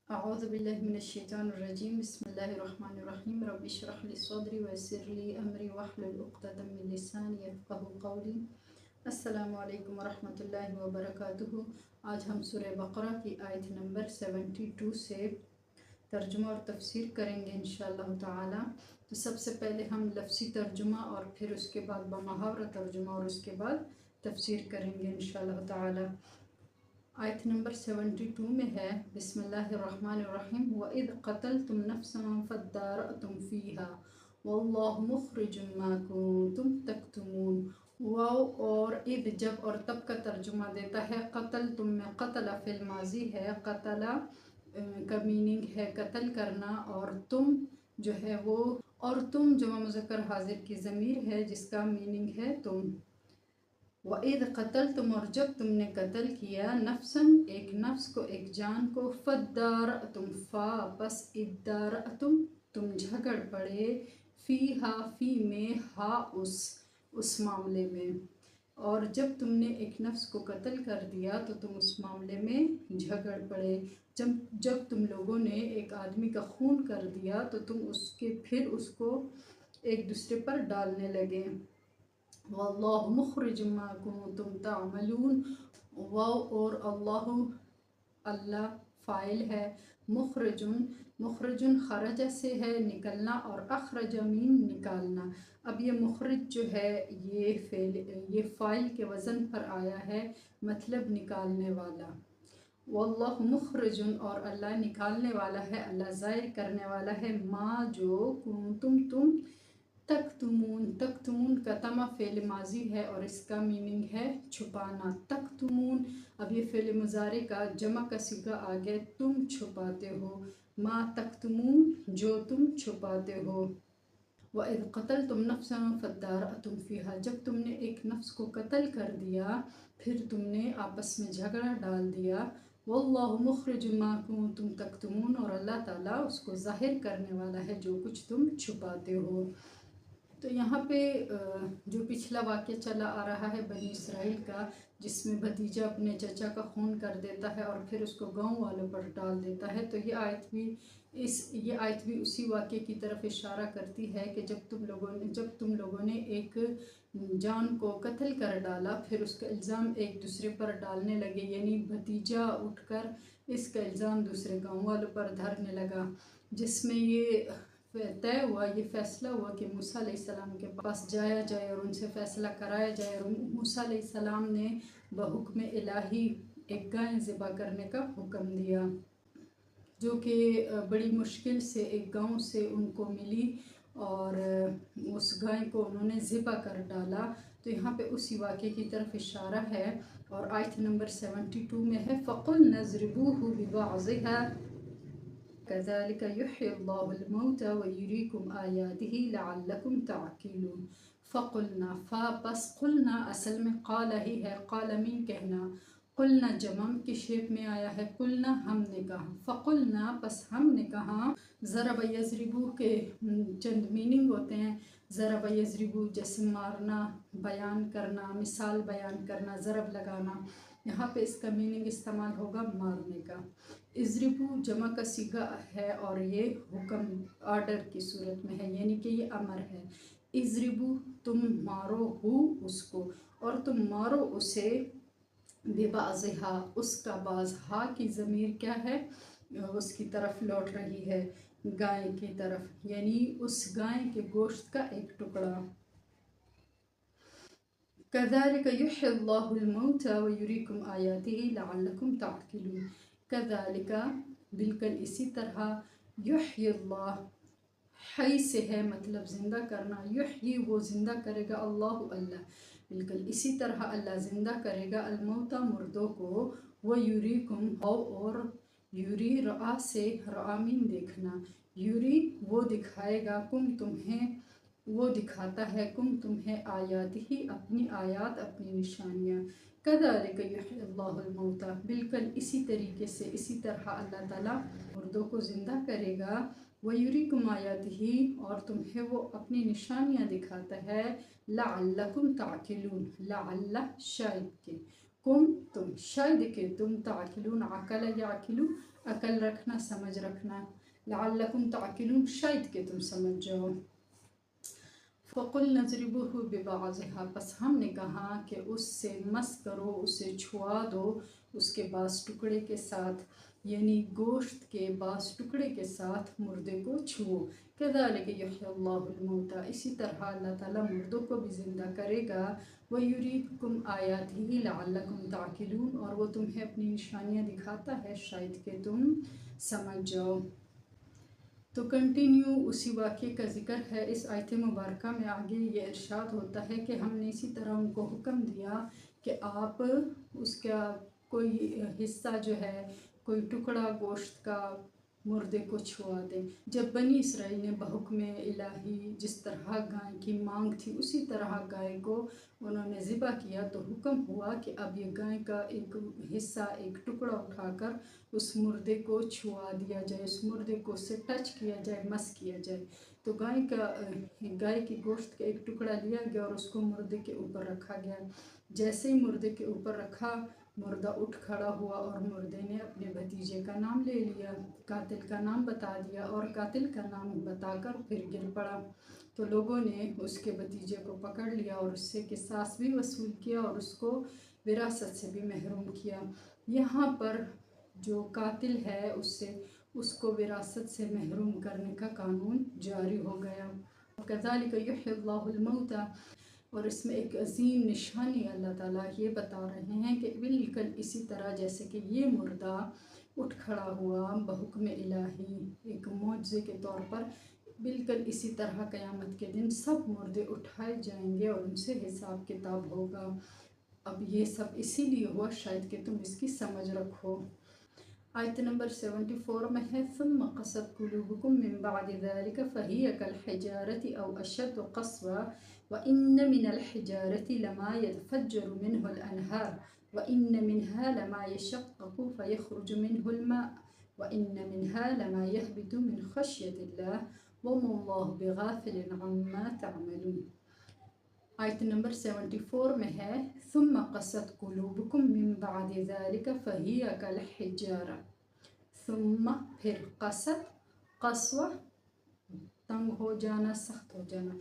أعوذ بالله من الشيطان الرجيم بسم الله الرحمن الرحيم رب اشرح لي صدري ويسر لي أمري واحلل عقدة من لساني يفقهوا قولي السلام वालेकुम वरहमतुल्लाहि वबरकातुहू। आज हम सूरह बकरा की आयत नंबर 72 से तर्जुमा और तफसीर करेंगे इंशाअल्लाह ताला। तो सबसे पहले हम लफ्ज़ी तर्जुमा और फिर उसके बाद बमुहावरा तर्जुमा और उसके बाद तफसीर करेंगे इंशाअल्लाह ताला। आयत नंबर 72 में है बिस्मिल्लाहिर्रहमानिर्रहीम व इद क़तलतुम नफ्सन फद्दारअतुम फ़ीहा वल्लाहु मुख़रिजुम मा कुंतुम तक्तुमून। वाव और इद जब और तब का तर्जुमा देता है। क़तल तुम में क़तला फ़िल माज़ी है, क़तला का मीनिंग है कत्ल करना, और तुम जो है वो और तुम जमा मुज़क्कर हाजिर की ज़मीर है जिसका मीनिंग है तुम। वईद क़तल तुम और जब तुमने कत्ल किया, नफ्सन एक नफ्स को, एक जान को, फद्दार तुम फ़ा बस इद्दार तुम झगड़ पड़े, फ़ी हा फ़ी में हा उस मामले में। और जब तुमने एक नफ्स को कत्ल कर दिया तो तुम उस मामले में झगड़ पड़े। जब तुम लोगों ने एक आदमी का खून कर दिया तो तुम फिर उसको एक दूसरे पर डालने लगे। वल्लाहु मुख़रिजुम मा कुंतुम तअमलून। वाव और अल्लाह फ़ाइल है, मुख़रिजुन खरजा से है निकलना, और अखरजा मीन निकालना। अब ये मुख़रिज जो है ये फ़ाइल के वज़न पर आया है, मतलब निकालने वाला। वल्लाहु मुख़रिजुन और अल्लाह निकालने वाला है, अल्लाह ज़ाहिर करने वाला है, माँ जो तुम तक्तुमून का तमा फ़ेल माजी है और इसका मीनिंग है छुपाना। तक्तुमून अब ये फ़ेल मुज़ारे का जमा का सीगा आ गया, तुम छुपाते हो। मा तक्तुमून जो तुम छुपाते हो। वइज़ क़तलतुम नफ्सन फद्दारअतुम फ़ीहा जब तुमने एक नफ्स को कत्ल कर दिया फिर तुमने आपस में झगड़ा डाल दिया। वल्लाहु मुख़रिजुम मा कुंतुम तक्तुमून और अल्लाह ताला उसको ज़ाहिर करने वाला है जो कुछ तुम छुपाते हो। तो यहाँ पे जो पिछला वाक़या चला आ रहा है बनी इसराइल का, जिसमें भतीजा अपने चचा का खून कर देता है और फिर उसको गांव वालों पर डाल देता है, तो ये आयत भी उसी वाक़ये की तरफ इशारा करती है कि जब तुम लोगों ने एक जान को कत्ल कर डाला फिर उसका इल्ज़ाम एक दूसरे पर डालने लगे, यानी भतीजा उठकर इसका इल्ज़ाम दूसरे गाँव वालों पर धरने लगा, जिसमें ये तय हुआ, ये फ़ैसला हुआ कि मूसा अलैहिस्सलाम के पास जाया जाए और उनसे फ़ैसला कराया जाए। और मूसा अलैहिस्सलाम ने बहुक्म इलाही एक गाय ज़िबा करने का हुक्म दिया, जो कि बड़ी मुश्किल से एक गांव से उनको मिली और उस गाय को उन्होंने ज़िबा कर डाला। तो यहाँ पे उसी वाक़े की तरफ इशारा है। और आयत नंबर 72 में है फ़क़ुल नज़रिबूहु बिबाज़िहा कज़ालिक युह्यिल्लाहुल मौता व युरीकुम आयातिही लअल्लकुम तअक़िलून। फ़क़ुलना फ़ा बस क़ुलना असल में क़ाला ही है, क़ाला मीन कहना, क़ुलना जमम की शेप में आया है, क़ुलना हमने कहा, फ़क़ुलना बस हमने कहा। ज़रब यज़रिबू के चंद मीनिंग होते हैं। ज़रब यज़रिबू जैसे मारना, बयान करना, मिसाल बयान करना, ज़रब लगाना। यहाँ पे इसका मीनिंग इस्तेमाल होगा मारने का। इज़रिबू जमा का सीगा है और ये हुक्म ऑर्डर की सूरत में है, यानी कि ये अमर है। इज़रिबू तुम मारो हु उसको, और तुम मारो उसे, बेबाज़िहा उसका बाज़, हा की ज़मीर क्या है उसकी तरफ लौट रही है, गाय की तरफ, यानी उस गाय के गोश्त का एक टुकड़ा। कज़ालिक युह्यिल्लाहुल मौता व युरीकुम आयातिही लअल्लकुम तअक़िलून। कज़ालिका बिल्कुल इसी तरह, युह्यिल्लाह हई से है मतलब ज़िंदा करना, युह्यी वो ज़िंदा करेगा, अल्लाह अल्लाह, बिल्कुल इसी तरह अल्लाह ज़िंदा करेगा, अलमौता मुर्दों को, व युरीकुम और युरी रआ से रआमीन देखना, युरी वो दिखाएगा, कुम तुम्हें वो दिखाता है, कुम तुम्हें आयात ही अपनी आयात अपनी निशानियाँ। कज़ालिक युह्यिल्लाहुल मौता बिल्कुल इसी तरीके से इसी तरह अल्लाह ताला मुर्दों को ज़िंदा करेगा, व युरीकुम आयातिही और तुम्हें वो अपनी निशानियाँ दिखाता है, लअल्लकुम तअक़िलून लअल्ला शायद के, कुम तुम, शायद के तुम, तअक़िलून अक़ल याक़िलू عقل رکھنا، سمجھ رکھنا. لعلکم تعقلون، شاید کہ تم سمجھ جاؤ. فَقُلْنَا اضْرِبُوهُ بِبَعْضِهَا، پس ہم نے کہا کہ اس سے مس کرو، اسے چھوا دو اس کے بعض ٹکڑے کے ساتھ، یعنی گوشت کے بعض ٹکڑے کے ساتھ مردے کو چھو. كَذَلِكَ يُحْيِي اللَّهُ الْمَوْتَى، اسی طرح اللہ تعالیٰ مردوں کو بھی زندہ کرے گا. وَيُرِيكُمْ آيَاتِهِ لَعَلَّكُمْ تَعْقِلُونَ، اور وہ تمہیں اپنی نشانیاں دکھاتا ہے شاید کہ تم سمجھ جاؤ. تو کنٹینیو اسی واقعے کا ذکر ہے اس آیت مبارکہ میں. آگے یہ ارشاد ہوتا ہے کہ ہم نے اسی طرح ان کو حکم دیا کہ آپ اس کا کوئی حصہ جو ہے، کوئی ٹکڑا گوشت کا مردے کو چھوا دیں. جب بنی اسرائیل نے بحکم الہی جس طرح گائے کی مانگ تھی اسی طرح گائے کو انہوں نے ذبح کیا، تو حکم ہوا کہ اب یہ گائے کا ایک حصہ، ایک ٹکڑا اٹھا کر اس مردے کو چھوا دیا جائے، اس مردے کو اس سے ٹچ کیا جائے، مس کیا جائے. تو گائے کی گوشت کا ایک ٹکڑا لیا گیا اور اس کو مردے کے اوپر رکھا گیا. جیسے ہی مردے کے اوپر رکھا، مردہ اٹھ کھڑا ہوا اور مردے نے اپنے بھتیجے کا نام لے لیا، قاتل کا نام بتا دیا اور قاتل کا نام بتا کر پھر گر پڑا. تو لوگوں نے اس کے بھتیجے کو پکڑ لیا اور اس سے قصاص بھی وصول کیا اور اس کو وراثت سے بھی محروم کیا. یہاں پر جو قاتل ہے اس کو وراثت سے محروم کرنے کا قانون جاری ہو گیا. كَذَلِكَ يُحْيِي اللَّهُ الْمَوْتَى، اور اس میں ایک عظیم نشانی اللہ تعالیٰ یہ بتا رہے ہیں کہ بالکل اسی طرح جیسے کہ یہ مردہ اٹھ کھڑا ہوا بحکم الہی ایک معجزے کے طور پر، بالکل اسی طرح قیامت کے دن سب مردے اٹھائے جائیں گے اور ان سے حساب کتاب ہوگا. اب یہ سب اسی لیے ہوا شاید کہ تم اس کی سمجھ رکھو. آیت نمبر 74 میں ہے ثم قست قلوبکم من بعد ذلك فهي كالحجارة أو أشد قسوة وإن من الحجارة لما يتفجر منه الأنهار وإن منها لما يشقق فيخرج منه الماء وإن منها لما يهبط من خشية الله وما الله بغافل عما تعملون. آیت نمبر 74 میں ہے ثم قست قلوبکم من بعد ذلك فهي كالحجارة، ثم پھر قست، قسوہ تنگ ہو جانا، سخت ہو جانا.